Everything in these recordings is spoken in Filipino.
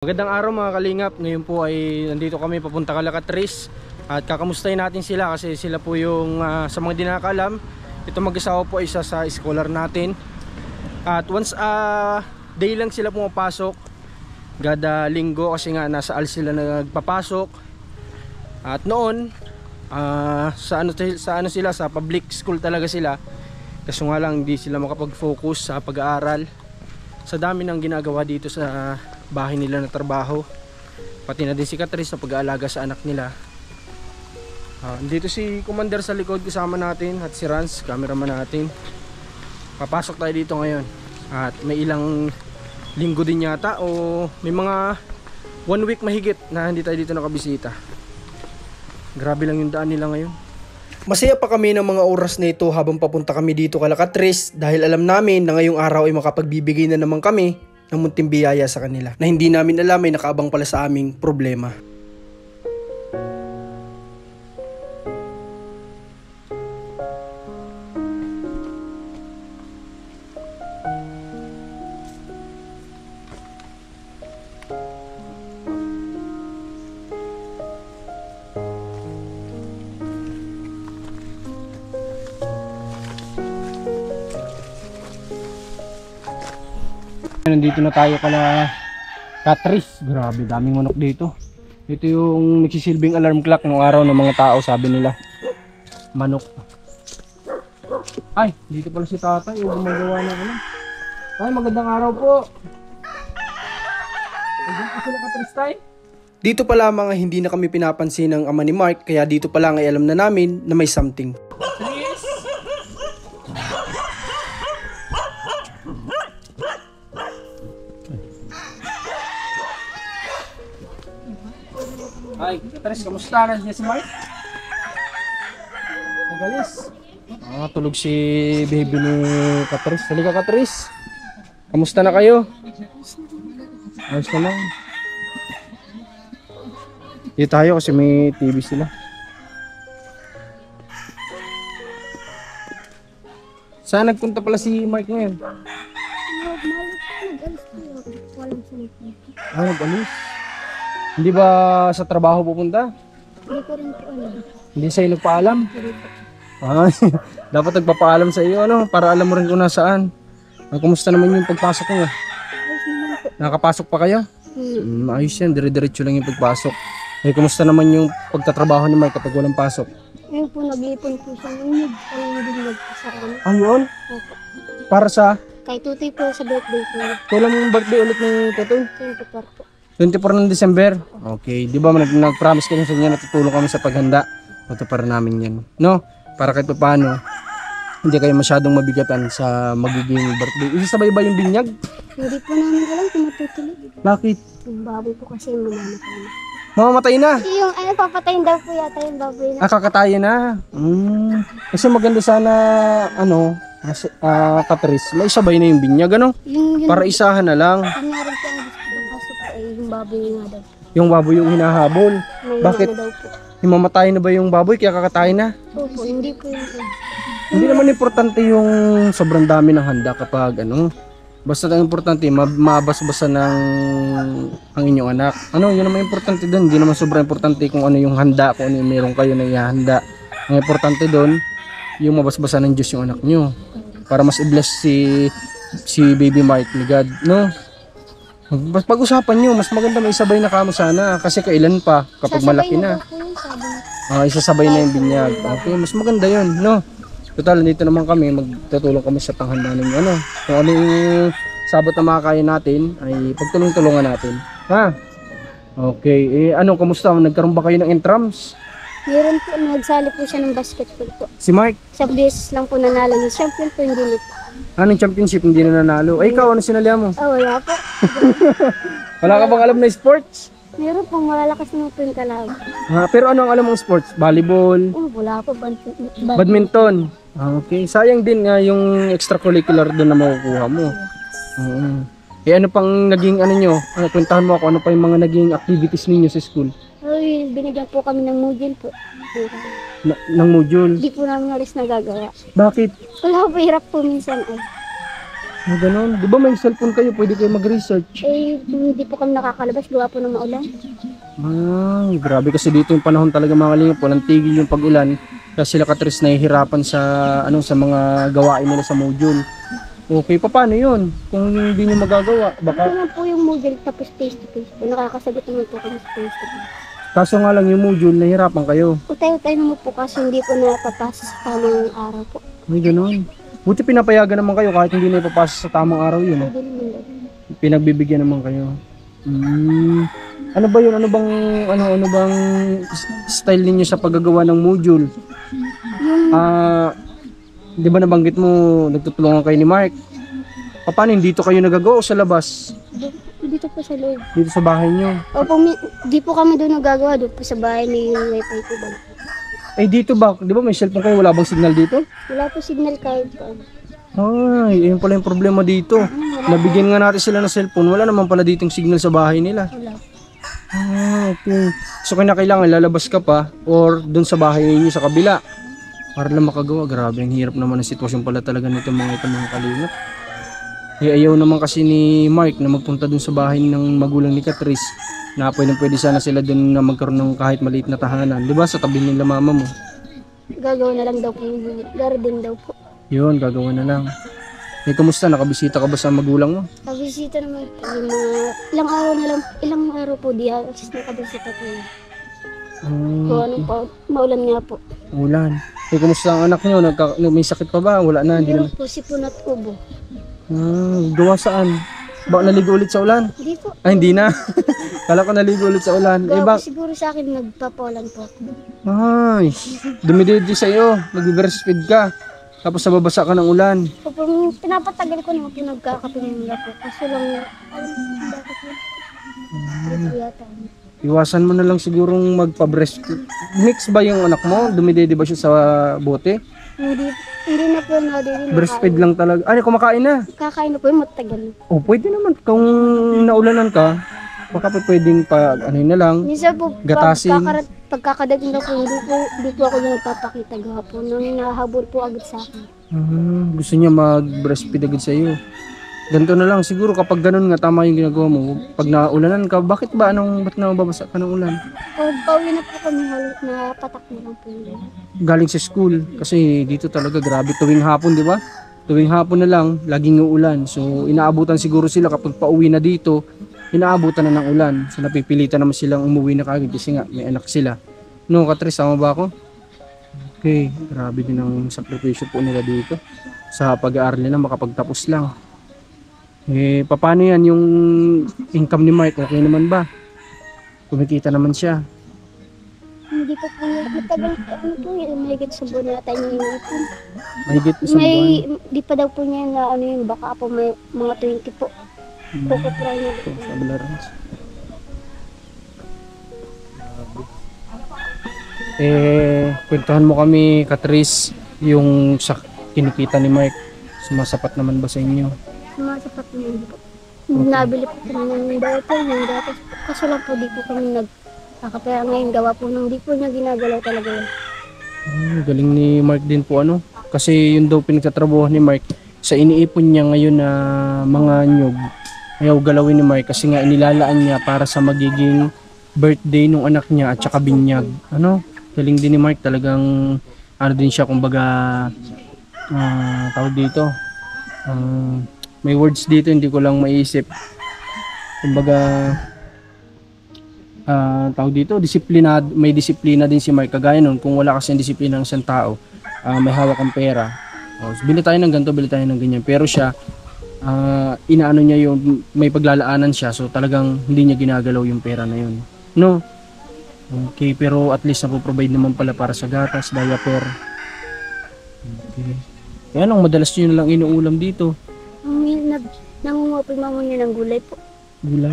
Magandang araw mga kalingap. Ngayon po ay nandito kami papunta Calacatris at kakamustahin natin sila kasi sila po yung sa mga di nakakaalam, ito mag-asawa po isa sa scholar natin. At once day lang sila pumapasok, kada linggo kasi nga nasa AL sila nagpapasok. At noon sa ano sila, sa public school talaga sila. Kaso nga lang hindi sila makapag-focus sa pag-aaral sa dami ng ginagawa dito sa bahay nila na trabaho, pati na din si Catrice sa pag-aalaga sa anak nila. Dito si Commander sa likod kasama natin at si Rans, cameraman natin. Papasok tayo dito ngayon at may ilang linggo din yata o may mga 1 week mahigit na hindi tayo dito nakabisita. Grabe lang yung daan nila ngayon. Masaya pa kami ng mga oras na ito habang papunta kami dito Calacatris dahil alam namin na ngayong araw ay makapagbibigay na naman kami ng munting biyaya sa kanila na hindi namin alam ay nakaabang pala sa aming problema. Nandito na tayo kala Catrice. Grabe, daming manok dito. Ito yung nagsisilbing alarm clock ng araw ng mga tao, sabi nila. Manok. Ay, dito pala si tatay. Yung gumagawa na ano. Ay, magandang araw po. Magandang po sila Catrice tayo. Dito pala mga hindi na kami pinapansin ng ama ni Mark, kaya dito pala ay alam na namin na may something. Ay, Catrice, kamusta? Nandiyan si Mark? Nagalis. Tulog si baby ni Catrice. Halika Catrice. Kamusta na kayo? Ayos na lang. Dito tayo kasi may TV sila. Saan nagpunta pala si Mark ngayon? Nag-alis. Hindi ba sa trabaho pupunta? Hindi ko rin po alam. Hindi sa'yo nagpaalam? Dapat nagpapaalam sa iyo, ano? Para alam mo rin kung nasaan. Kumusta naman yung pagpasok mo? Ayos naman po. Nakapasok pa kayo? Ayos yan, dire-diretso lang yung pagpasok. Kumusta naman yung pagtatrabaho ni Mike kapag walang pasok? Ngayon po, nag-ipon po siya ng nyug. Ang sa kanya. Ayun? Opo. Para sa? Kay Tutoy po sa birthday po. Kailan yung birthday ulit ng Tutoy? 24 po. 24 ng December. Okay, di ba nag-promise kami sa inyo na tutulong kami sa paghanda. Para namin yan. No? Para kahit paano, hindi kayo masyadong mabigatan sa magiging birthday. Isasabay ba yung binyag? Hindi po namin alam kung matutuloy. Bakit? Yung baboy po kasi yung mamamatay na. Mamamatay na? Yung papatayin daw po yata yung baboy na. Kakatayin na. Kasi maganda sana, Catrice, may sabay na yung binyag, ano? Yung Para isahan na lang. Yung nga rin po ang gusto ko pasok po ay yung baboy nga daw. Yung baboy yung hinahabol. May Bakit? daw po. Himamatay na ba yung baboy kaya kakatayin na? Opo, hindi po yung Hindi naman importante yung sobrang dami ng handa kapag basta ang importante mabas-basa ng ang inyong anak. Yun naman importante doon. Hindi naman sobrang importante kung ano yung handa, kung ano yung meron kayo na ihanda. Ang importante doon yung mabas-basa ng Diyos yung anak nyo para mas i-bless si baby Mark ni God, no? Pag-usapan nyo, mas maganda may isabay na kamo sana kasi kailan pa kapag malaki na. Isasabay na yung binyag. Okay, mas maganda yun, no? Total, dito naman kami, magtutulong kami sa panghanda ng kung ano yung sabot na makakaya natin ay pagtulong-tulungan natin. Ha? Okay, kamusta? Nagkaroon ba kayo ng intrams? Meron po, nagsali po siya ng basketball po. Si Mark? Sa beses lang po nanalo ng champion po, hindi po. Anong championship hindi na nanalo? Ay, ikaw, ano sinalihan mo? Wala po. Wala ka bang alam na sports? Meron po, malalakas na po yung kalaban. Pero ano ang alam mong sports? Volleyball? Wala po, Badminton? Okay, sayang din nga yung extracurricular doon na makukuha mo. Ano pang naging kwentahan mo ako, ano pa yung mga naging activities ninyo sa school? Ay, binigyan po kami ng module po. Ng module? Hindi po namin alis nagagawa. Bakit? Wala po, hirap po minsan ay. Ganun. Di ba may cellphone kayo? Pwede kayo mag-research. Eh, hindi po kami nakakalabas. Gawa po ng maulan. Grabe kasi dito yung panahon talaga mga kalingap. Walang tigil yung pag-ulan. Kaya sila Katris nahihirapan sa, sa mga gawain nila sa module. Okay, paano yun? Kung hindi nyo magagawa, Ito baka... naman po yung model tapos face to face po. Nakakasagot naman po kami sa face to face. Kaso nga lang yung module, nahihirapan kayo. Utay-utay naman po kasi hindi po napapasa sa tamang araw po. Ay, ganun. Buti pinapayagan naman kayo kahit hindi na ipapasa sa tamang araw yun. Pwede naman daw. Pinagbibigyan naman kayo. Ano ba yun? Ano bang style ninyo sa paggagawa ng module? Yung Di ba nabanggit mo nagtutulungan kayo ni Mark? Paano yun? Dito kayo nagagawa o sa labas? dito po sa loob. Dito sa bahay nyo? Opo, di po kami doon nagagawa. Doon po sa bahay may wifi po ba? Eh dito ba? Di ba may cellphone kayo? Wala bang signal dito? Wala po signal kahit po. Ay, yun pala yung problema dito. Nabigyan nga natin sila ng cellphone. Wala naman pala ditong signal sa bahay nila. Wala. Okay. So kailangan lalabas ka pa or doon sa bahay ninyo sa kabila para lang makagawa. Grabe, ang hirap naman ang sitwasyon pala talaga nito mga kalingap. Eh ayaw naman kasi ni Mark na magpunta doon sa bahay ng magulang ni Catrice na pwede sana sila doon na magkaroon ng kahit maliit na tahanan. Di ba sa tabi nila mama mo? Gagawa na lang daw po yung garden daw po. Yun, gagawa na lang. Eh kamusta? Nakabisita ka ba sa magulang mo? Nakabisita naman po yung mga ilang araw po di just nakabisita po yun. Kung ano po, maulan nga po. Ulan. Eh kumusta ang anak nyo? May sakit pa ba? Wala na. Hindi Meron na. po sipon at ubo. Gawa saan? Ba naligo ulit sa ulan? Hindi po. Ay hindi na. Kala ko naligo ulit sa ulan. Eh Gawa ba? po siguro sa akin nagpapawalan po ako. Ay, dumididi sa iyo. Nag-breastfeed ka. Tapos nababasa ka ng ulan. Opo, pinapatagal ko naman po nagkakapinila po. Kaso lang, bakit yun? Ito yata. Iwasan mo na lang sigurong magpa-breastfeed. Mix ba yung anak mo? Dumididi ba siya sa bote? Hindi na po nadili. Breastfeed lang talaga. Ano, kumakain na? Kakain na po yung matagal. Oh, pwede naman. Kung naulanan ka, baka pwedeng na lang. Minsan po, Gatasin. pagkakadating na po, hindi po ako yung nagpapakita gawa po. Nang nahabol po agad sa akin. Gusto niya mag-breastfeed agad sa iyo. Ganito na lang siguro kapag ganun nga tama yung ginagawa mo. Pag naulanan ka, ba't nababasa ka ng ulan? Pag pauwi na po kami, halos na patak na lang po yun. Galing sa school kasi dito talaga grabe tuwing hapon, di ba? Tuwing hapon na lang, laging uulan. So inaabutan siguro sila kapag pauwi na dito, inaabutan na ng ulan. So napipilitan naman silang umuwi na kagad kasi nga may anak sila. No, Katris, tama ba ako? Okay, grabe din ang sakripisyo po nila dito. Sa pag-aaral nila makapagtapos lang. Eh, paano yan yung income ni Mark? Okay naman ba? Kumikita naman siya. Hindi pa po yun. Matagal ano po yun, mahigit sa buwan na tayo yung ipon. Mahigit isang buwan. Di pa daw po niya na ano yun, baka po may mga 20 po. Kukupra niya. Ito, sa Belarans. Kwentuhan mo kami, Catrice, yung sa kinikita ni Mark. Sumasapat naman ba sa inyo? Sumasapat naman po. Nabili po kami ng dati. Kaso lang po di po kami nagkakapera ngayon. Gawa po nang di po niya ginagalaw talaga yun. Galing ni Mark din po ano. Kasi yun daw pinagtatrabuhan ni Mark. Sa iniipon niya ngayon na mga nyug. Ayaw galawin ni Mark kasi nga inilalaan niya para sa magiging birthday nung anak niya at saka binyag. Ano? Galing din ni Mark. Talagang ano din siya kumbaga tawag dito. May words dito hindi ko lang maiisip. Kumbaga tawag dito, may disiplina din si Mark. Kagaya nun, kung wala kasi disiplina ng isang tao, may hawak ang pera. So, bili tayo ng ganito, bili tayo ng ganyan. Pero siya, inaano niya yung may paglalaanan siya. So talagang hindi niya ginagalaw yung pera na yun. No? Okay, pero at least napoprovide naman pala para sa gatas, diaper. Okay. Kaya nung madalas nyo na lang inuulam dito. Nangunguha po yung mama niya ng gulay po. Gulay.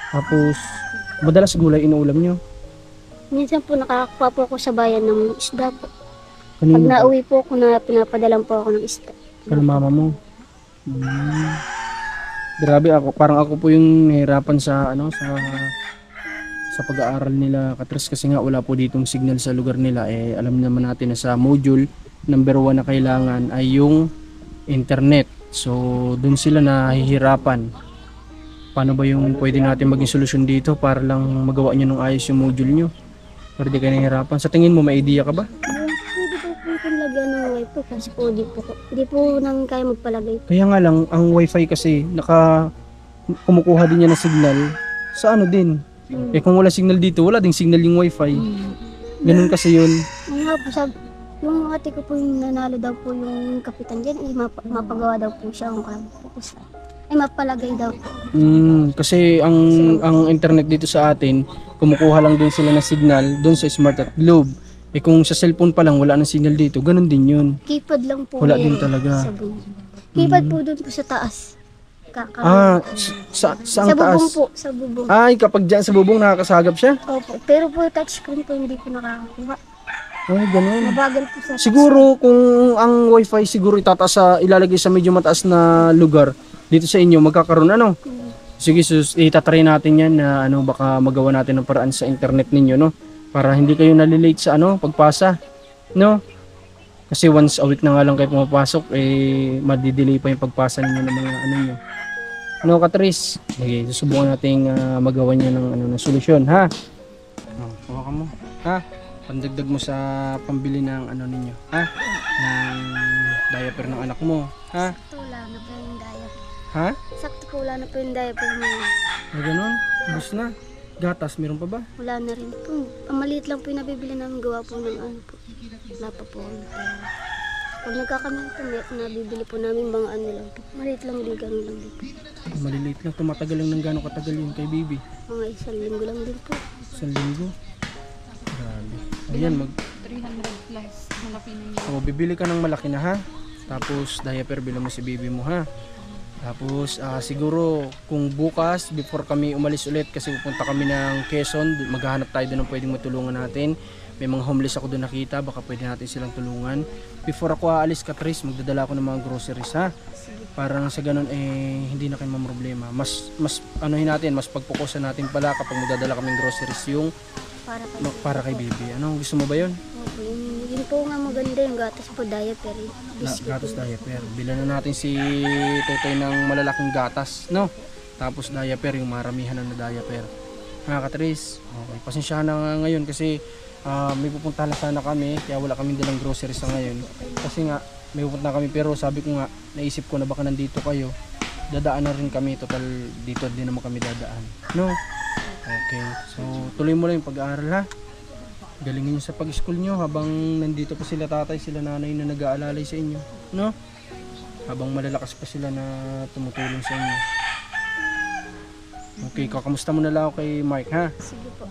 Tapos, madalas gulay inuulam nyo. Minsan po nakakakuha po ako sa bayan ng isda po. Pag Kanina po? nauwi po ako na pinapadalan po ako ng isda. Kala mama mo. Grabe parang ako po yung nahirapan sa sa pag-aaral nila, Catrice, kasi nga wala po ditong signal sa lugar nila. Alam naman natin na sa module number 1 na kailangan ay yung internet. So, dun sila nahihirapan. Paano ba yung pwede natin maging solusyon dito para lang magawa nyo ng ayos yung module nyo? Para di kayo nahihirapan. Sa tingin mo, may idea ka ba? Pwede po po itong lagyan ng wifi kasi po di po namin kaya magpalagay. Kaya nga lang, ang wifi kasi, kumukuha din niya ng signal sa ano din. Eh kung wala signal dito, wala ding signal yung wifi. Ganun kasi yun. Ang nga po, yung ate ko po yung nanalo daw po yung kapitan dyan, mapagawa daw po siya ang kapos. Mapalagay daw po. Kasi ang internet dito sa atin, kumukuha lang din sila ng signal doon sa Smart at Globe. Eh kung sa cellphone pa lang wala nang signal dito, ganun din yun. Keypad lang po. Wala yan din talaga. Sa bubong. Keypad po doon po sa taas. Saan sa bubong taas? po, sa bubong. Ay, kapag dyan sa bubong nakakasagap siya? Opo, pero po touchscreen po hindi po nakakakuha. Ay, ganun. Mabagal po sa Siguro kung ang wifi siguro itataas ilalagay sa medyo mataas na lugar dito sa inyo, magkakaroon ano? Sige, itatry natin yan na baka magawa natin ng paraan sa internet ninyo, no? Para hindi kayo nalilate sa pagpasa, no? Kasi once a week na nga lang kayo pumapasok, madidelay pa yung pagpasa ninyo ng mga nyo. Ano, Katris? Okay, susubukan nating magawa niya ng solusyon, ha? Hawakan mo, ha? Pandagdag mo sa pambili ng ninyo, ha? Ng diaper ng anak mo, ha? Sakto wala na po yung diaper. Ha? Sakto po wala na po yung diaper mo. Ganun? Ubus na? Gatas, meron pa ba? Wala na rin po. Ang maliit lang po yung nabibili namin gawa po ng po. Wala pa po. Pag nagkakamay po, nabibili po namin mga lang po. Maliit lang din, gano'n lang din po. Maliliit lang, tumatagal lang ng gano'ng katagal yun kay baby. Mga 1 linggo lang din po. 1 linggo? Grabe. Ayan, 300 plus. Malaki na yun. So, bibili ka ng malaki na, ha? Tapos, diaper, bilang mo si baby mo, ha? Tapos, siguro, kung bukas, before kami umalis ulit, kasi pupunta kami ng Quezon, maghahanap tayo doon ng pwedeng matulungan natin. May mga homeless ako doon nakita, baka pwede natin silang tulungan. Before ako aalis, Katris, magdadala ako ng mga groceries, ha? Para sa ganun, hindi na kayo mamroblema. Mas natin, mas pagpukusan natin pala kapag magdadala kaming groceries yung para kay baby. Ano, gusto mo ba yun? Okay. Yun po nga maganda yung gatas po, diaper. Gatas diaper. Bilan na natin si Totoy ng malalaking gatas, no? Tapos diaper, yung maramihan na diaper. Ha, Katris? Okay. Pasensyahan na nga ngayon kasi may pupunta lang sana kami, kaya wala kaming dalang groceries sa ngayon. Kasi nga, may pupunta kami pero sabi ko nga, naisip ko na baka nandito kayo, dadaan na rin kami, total dito din naman kami dadaan. No? Okay. So, tuloy mo lang yung pag-aaral, ha? Galingin nyo sa pag-school nyo habang nandito pa sila tatay, sila nanay na nag-aalalay sa inyo. No? Habang malalakas pa sila na tumutulong sa inyo. Okay, kakamusta mo na lang ako kay Mark, ha? Sige po.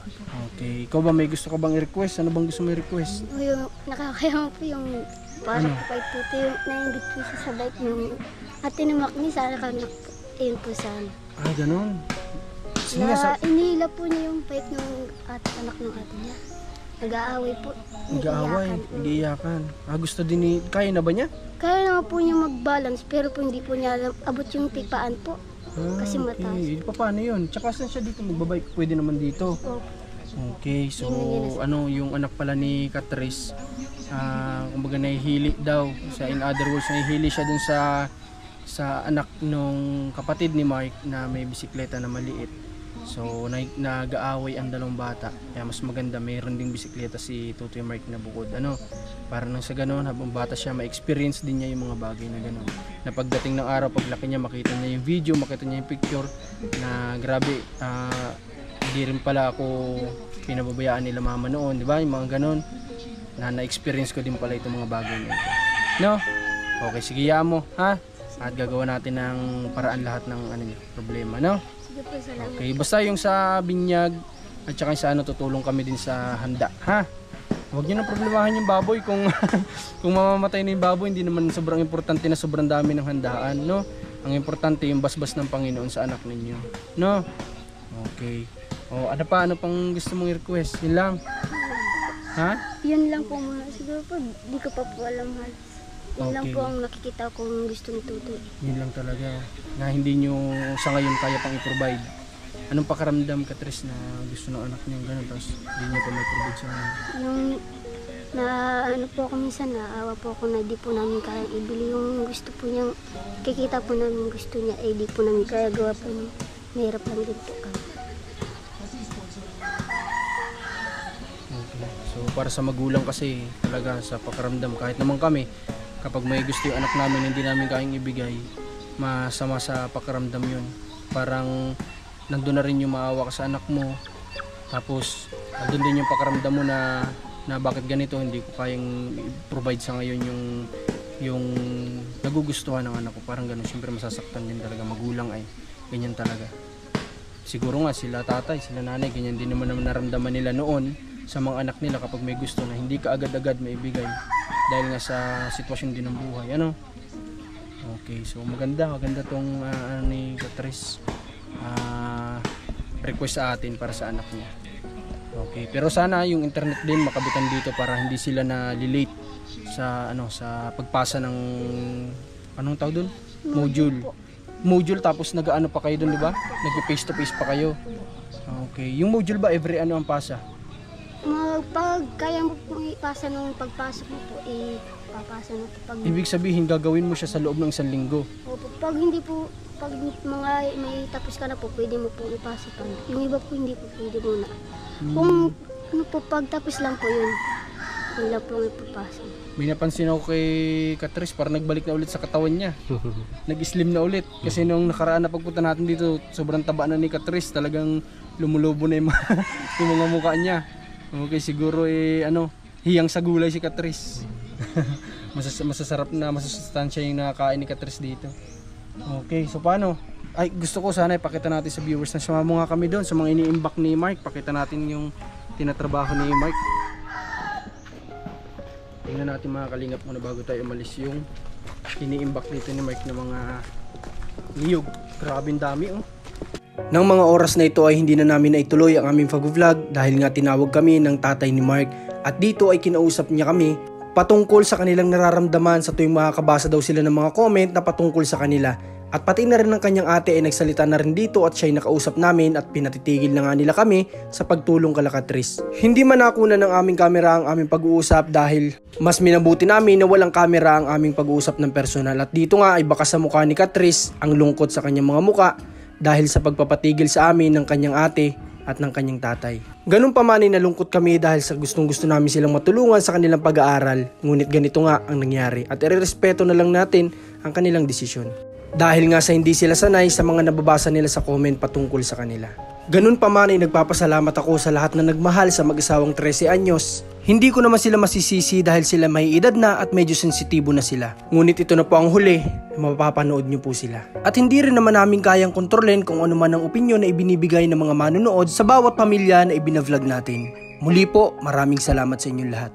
Okay, ikaw ba may gusto ka bang i-request? Ano bang gusto mo i-request? Yung nakakaya po yung para Ano? po kay Tuti yung nainggit po siya sa bike ng ate ni Macni, sana kami ayun po sana. Ah, ganun. Sige nga, Inihila po niya yung bike ng anak ng ate niya. Nag-aaway po. nag-aaway, nag-iiyakan. Gusto din ni... Kaya na ba niya? Kaya naman po niya mag-balance pero po hindi po niya abot yung tipaan po. Kasi mataas. Okay. Paano yun? Tsaka saan siya dito magbabike? Pwede naman dito. Okay, so yung anak pala ni Katris, kumbaga nahihili daw. In other words, nahihili siya dun sa anak nung kapatid ni Mark na may bisikleta na maliit. So nag-aaway ang dalawang bata. Kaya mas maganda mayroon ding bisikleta si Tutoy Mark na bukod. Para nang sa ganun, habang bata siya, ma-experience din niya yung mga bagay na ganun. Na pagdating ng araw, paglaki niya, makita niya yung video, makita niya yung picture na grabe, hindi rin pala ako pinababayaan nila mama noon, di ba? Yung mga ganun na-experience ko din pala itong mga bagay na ito. No? Okay, sige mo, ha? At gagawa natin ng paraan lahat ng problema, no? Sige po, salamat. Okay, basta yung sa binyag at saka sa tutulong kami din sa handa, ha? Huwag niyo nang problemahan yung baboy kung kung mamamatay na yung baboy, hindi naman sobrang importante na sobrang dami ng handaan, no? Ang importante yung basbas ng Panginoon sa anak ninyo, no? Okay. Ano pang gusto mong i-request? Yun lang. Ha? Yun lang po muna. Siguro po, di ko pa po alam halos. Yun lang Okay. po ang nakikita kong gusto ni Tutoy. Yun lang talaga. Na hindi nyo sa ngayon kaya pang i-provide. Anong pakaramdam, Katris, na gusto ng anak niyo gano'n tapos hindi nyo pa may provide sa ngayon? Na ano po ako minsan, naawa po ako na di po namin kaya ibili yung gusto po niyang, kikita po namin gusto niya, eh di po namin kaya gawa po ng mahirap lang din po kami. Okay. So para sa magulang kasi talaga sa pakiramdam, kahit naman kami kapag may gusto yung anak namin hindi namin kayang ibigay, masama sa pakiramdam yun. Parang nandun na rin yung maawa ka sa anak mo, tapos nandun din yung pakiramdam mo na bakit ganito, hindi ko kayang provide sa ngayon yung nagugustuhan ng anak ko. Parang ganun, siyempre masasaktan din talaga. Magulang ay ganyan talaga. Siguro nga sila tatay, sila nanay, ganyan din naman naramdaman nila noon sa mga anak nila kapag may gusto na hindi ka agad-agad maibigay dahil nga sa sitwasyon din ng buhay. Ano? Okay, so maganda tong ni Catrice request sa atin para sa anak niya. Okay, pero sana yung internet din makabitan dito para hindi sila na late sa sa pagpasa ng anong tawag doon? Module tapos nag-ano pa kayo doon, di ba? Nag-face to face pa kayo. Okay, yung module ba every ang pasa? Pag kaya mo po ipasa nung pagpasok mo po, papasa mo po pag... Ibig sabihin gagawin mo siya sa loob ng 1 linggo. Opo, pag hindi po, pag mga may tapos ka na po, pwede mo po ipasa pa. Yung iba po hindi po pwede muna. Kung ano po, pagtapos lang po yun, wala po ang ipapasa. May napansin ako kay Catrice, parang nagbalik na ulit sa katawan niya. Nag-slim na ulit. Kasi nung nakaraan na pagpunta natin dito, sobrang taba na ni Catrice. Talagang lumulobo na yung mga mukha niya. Okay, siguro hiyang sa gulay si Catrice. Masasarap na, masasustansya yung nakakain ni Catrice dito. Okay, so paano? Ay, gusto ko sana ipakita natin sa viewers na sumama nga kami doon sa mga ini-imbak ni Mark. Pakita natin yung tinatrabaho ni Mark. Tingnan natin mga kalingap muna bago tayo umalis yung ini-imbak dito ni Mark na mga niyog. Grabe dami oh. Nang mga oras na ito ay hindi na namin naituloy ang aming pag-vlog dahil nga tinawag kami ng tatay ni Mark at dito ay kinausap niya kami patungkol sa kanilang nararamdaman sa tuwing makakabasa daw sila ng mga comment na patungkol sa kanila. At pati na rin ng kanyang ate ay nagsalita na rin dito at siya'y nakausap namin at pinatitigil na nga nila kami sa pagtulong kala Catrice. Hindi man nakunan ng aming kamera ang aming pag-uusap dahil mas minabuti namin na walang kamera ang aming pag-uusap ng personal. At dito nga ay baka sa mukha ni Catrice ang lungkot sa kanyang mga muka dahil sa pagpapatigil sa amin ng kanyang ate at ng kanyang tatay. Ganun pa man ay nalungkot kami dahil sa gustong-gusto namin silang matulungan sa kanilang pag-aaral. Ngunit ganito nga ang nangyari at irerespeto na lang natin ang kanilang desisyon. Dahil nga sa hindi sila sanay sa mga nababasa nila sa comment patungkol sa kanila. Ganun pa man ay nagpapasalamat ako sa lahat na nagmahal sa mag-asawang 13 anyos. Hindi ko naman sila masisisi dahil sila may edad na at medyo sensitibo na sila. Ngunit ito na po ang huli, mapapanood nyo po sila. At hindi rin naman namin kayang kontrolin kung ano man ang opinyon na ibinibigay ng mga manonood sa bawat pamilya na ibinavlog natin. Muli po, maraming salamat sa inyong lahat.